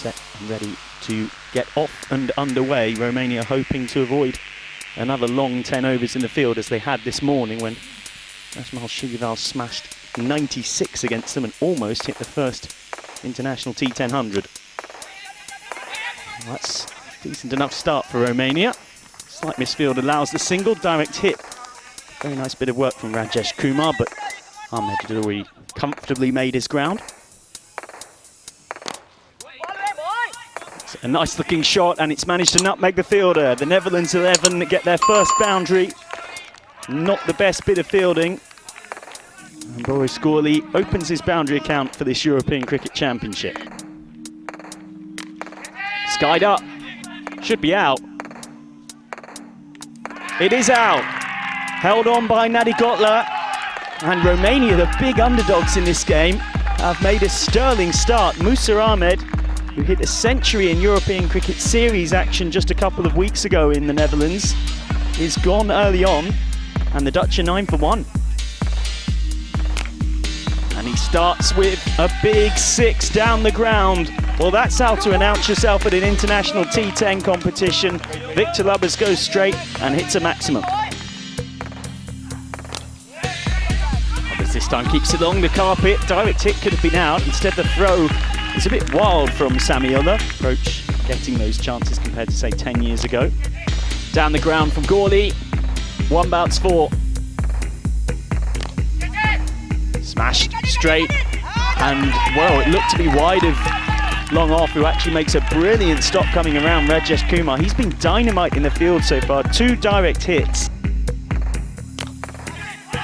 set and ready to get off and underway. Romania hoping to avoid another long 10 overs in the field as they had this morning when Asmal Shigival smashed 96 against them and almost hit the first international T1000. Well, that's a decent enough start for Romania. Slight misfield allows the single, direct hit. Very nice bit of work from Rajesh Kumar, but Ahmed had already comfortably made his ground. It's a nice looking shot and it's managed to nutmeg the fielder. The Netherlands 11 get their first boundary. Not the best bit of fielding. And Boris Gorley opens his boundary account for this European Cricket Championship. Skied up. Should be out. It is out. Held on by Nadi Kotler. And Romania, the big underdogs in this game, have made a sterling start. Musa Ahmed, who hit a century in European Cricket Series action just a couple of weeks ago in the Netherlands, is gone early on. And the Dutch are 9 for 1. And he starts with a big 6 down the ground. Well, that's how to announce yourself at an international T10 competition. Victor Lubbers goes straight and hits a maximum. Lubbers this time keeps it along the carpet. Direct hit could have been out. Instead, the throw is a bit wild from Samiola. Approach getting those chances compared to, say, 10 years ago. Down the ground from Gorley. One bounce 4. Smashed straight. And, well, it looked to be wide of long off, who actually makes a brilliant stop coming around Rajesh Kumar. He's been dynamite in the field so far. 2 direct hits.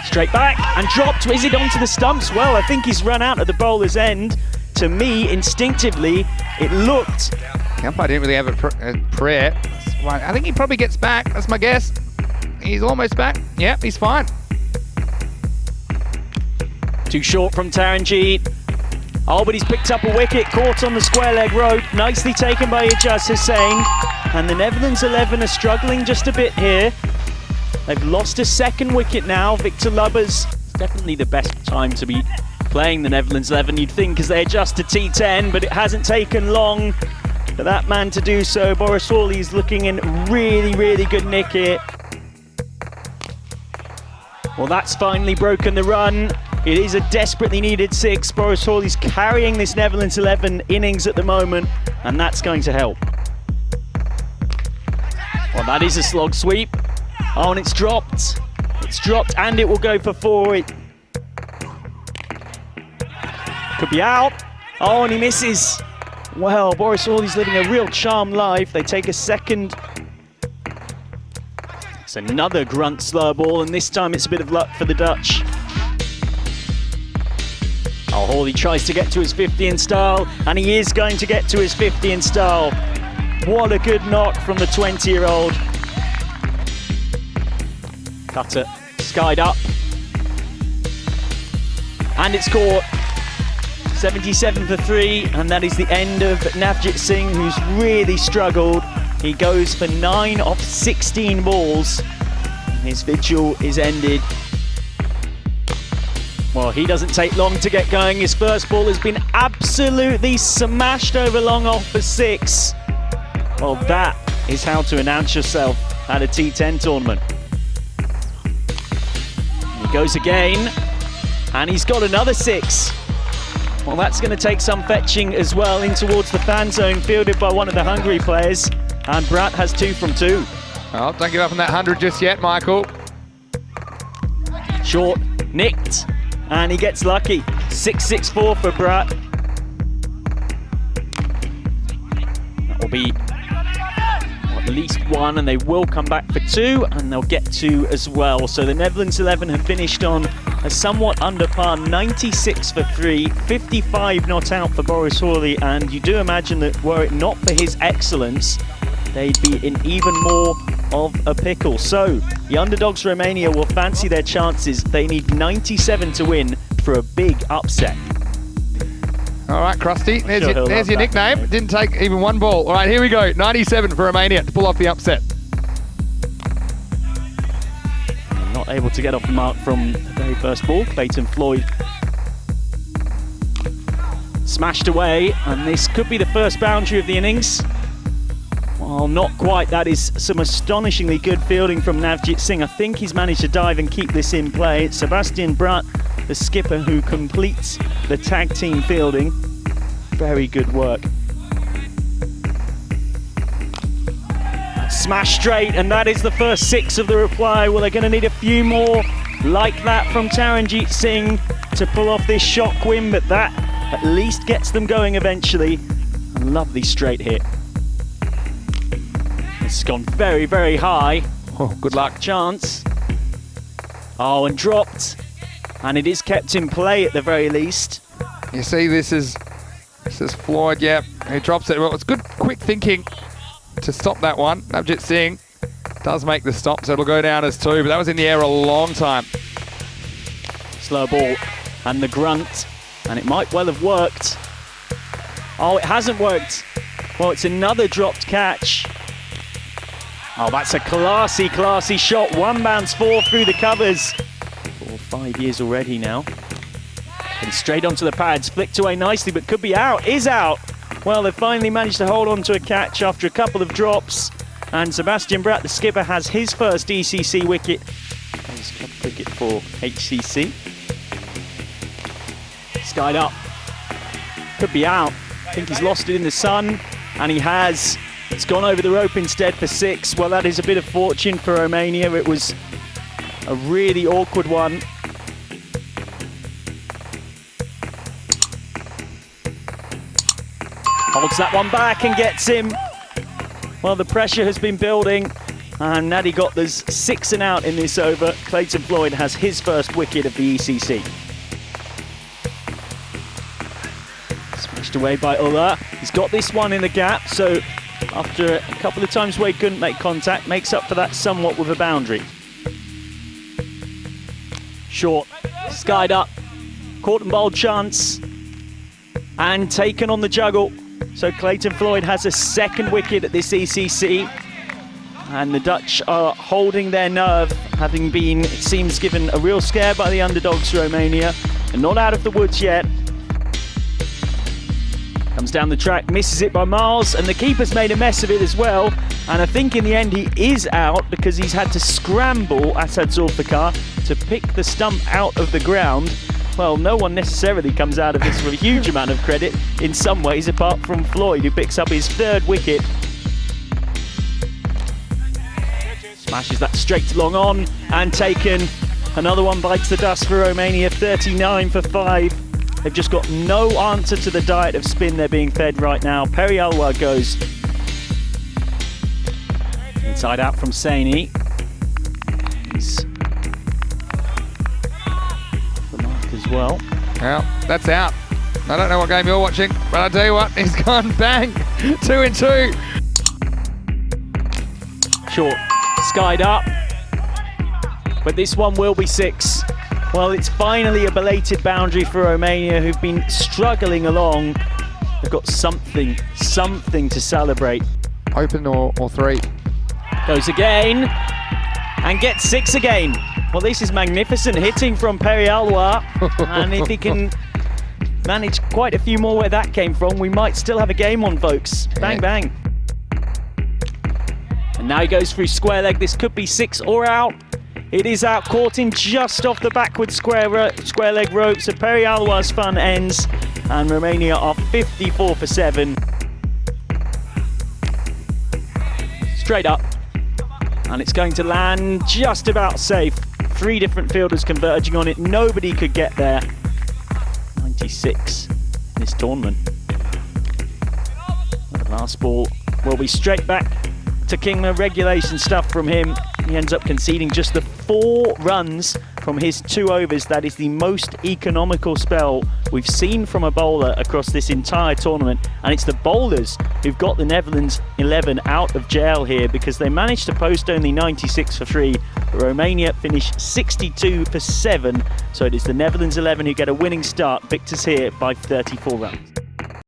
Straight back and dropped. Is it onto the stumps? Well, I think he's run out at the bowler's end. To me, instinctively, it looked... The umpire didn't really have a prayer. I think he probably gets back. That's my guess. He's almost back. Yep, he's fine. Too short from Taranjeet. Oh, but he's picked up a wicket, caught on the square leg rope. Nicely taken by Ijaz Hussain. And the Netherlands 11 are struggling just a bit here. They've lost a second wicket now. Victor Lubbers, it's definitely the best time to be playing the Netherlands 11, you'd think, as they adjust to T10, but it hasn't taken long for that man to do so. Boris Hawley is looking in really, really good nick here. Well, that's finally broken the run. It is a desperately needed 6. Boris Hawley's carrying this Netherlands 11 innings at the moment, and that's going to help. Well, that is a slog sweep. Oh, and it's dropped. It's dropped, and it will go for 4. It could be out. Oh, and he misses. Well, Boris Hawley's living a real charmed life. They take a second. It's another grunt slur ball, and this time it's a bit of luck for the Dutch. Oh, Hawley tries to get to his 50 in style, and he is going to get to his 50 in style. What a good knock from the 20-year-old. Cutter skied up. And it's caught. 77 for 3, and that is the end of Navjit Singh, who's really struggled. He goes for 9 off 16 balls. His vigil is ended. Well, he doesn't take long to get going. His first ball has been absolutely smashed over long off for 6. Well, that is how to announce yourself at a T10 tournament. He goes again, and he's got another 6. Well, that's going to take some fetching as well in towards the fan zone, fielded by one of the Hungary players. And Brat has 2 from 2. Oh, don't give up on that 100 just yet, Michael. Short, nicked, and he gets lucky. 6-6-4 for Brat. That will be at least 1, and they will come back for 2, and they'll get 2 as well. So the Netherlands 11 have finished on a somewhat under par, 96 for 3, 55 not out for Boris Hawley, and you do imagine that were it not for his excellence, they'd be in even more of a pickle. So the underdogs Romania will fancy their chances. They need 97 to win for a big upset. All right, Krusty, there's your nickname. Didn't take even 1 ball. All right, here we go. 97 for Romania to pull off the upset. Not able to get off the mark from the very first ball. Clayton Floyd Smashed away, and this could be the first boundary of the innings. Well, not quite. That is some astonishingly good fielding from Navjit Singh. I think he's managed to dive and keep this in play. It's Sebastian Bratt, the skipper, who completes the tag team fielding. Very good work. Smash straight, and that is the first 6 of the reply. Well, they're going to need a few more like that from Taranjit Singh to pull off this shock win, but that at least gets them going eventually. A lovely straight hit. It's gone very, very high. Oh, good luck. Chance. Oh, and dropped. And it is kept in play at the very least. You see, this is Floyd, yeah. He drops it. Well, it's good, quick thinking to stop that one. Navjit Singh does make the stop, so it'll go down as 2, but that was in the air a long time. Slow ball and the grunt, and it might well have worked. Oh, it hasn't worked. Well, it's another dropped catch. Oh, that's a classy, classy shot. 1 bounce 4 through the covers. 4 or 5 years already now. And straight onto the pads, flicked away nicely, but could be out, is out. Well, they've finally managed to hold on to a catch after a couple of drops. And Sebastian Bratt, the skipper, has his first ECC wicket. His club wicket for HCC. Skied up. Could be out. I think he's lost it in the sun, and he has. It's gone over the rope instead for 6. Well, that is a bit of fortune for Romania. It was a really awkward one. Holds that one back and gets him. Well, the pressure has been building, and Naddy Gotler's 6 and out in this over. Clayton Floyd has his first wicket of the ECC. Smashed away by Ulla. He's got this one in the gap, so after a couple of times where he couldn't make contact, makes up for that somewhat with a boundary. Short, skied up, caught and bowled chance, and taken on the juggle. So Clayton Floyd has a 2nd wicket at this ECC, and the Dutch are holding their nerve, having been, it seems, given a real scare by the underdogs Romania, and not out of the woods yet. Comes down the track, misses it by miles, and the keeper's made a mess of it as well. And I think in the end he is out because he's had to scramble Asad Zulfikar to pick the stump out of the ground. Well, no one necessarily comes out of this with a huge amount of credit in some ways, apart from Floyd, who picks up his 3rd wicket. Smashes that straight long on and taken. Another one bites the dust for Romania, 39 for 5. They've just got no answer to the diet of spin they're being fed right now. Peri Alwar goes. Inside out from Saini. He's the mark as well. Well, that's out. I don't know what game you're watching, but I'll tell you what, he's gone bang. 2 and 2. Short, skied up. But this one will be 6. Well, it's finally a belated boundary for Romania, who've been struggling along. They've got something to celebrate. Open or 3. Goes again, and gets 6 again. Well, this is magnificent hitting from Peri Alwar, and if he can manage quite a few more where that came from, we might still have a game on, folks. Bang, bang. And now he goes through square leg. This could be 6 or out. It is out, caught in just off the backward square leg rope. So Peri Alwar's fun ends, and Romania are 54 for 7. Straight up, and it's going to land just about safe. 3 different fielders converging on it. Nobody could get there. 96 in this tournament. The last ball will be straight back to Kingma. Regulation stuff from him. He ends up conceding just the 4 runs from his 2 overs. That is the most economical spell we've seen from a bowler across this entire tournament. And it's the bowlers who've got the Netherlands 11 out of jail here, because they managed to post only 96 for 3. But Romania finish 62 for 7. So it is the Netherlands 11 who get a winning start. Victors here by 34 runs.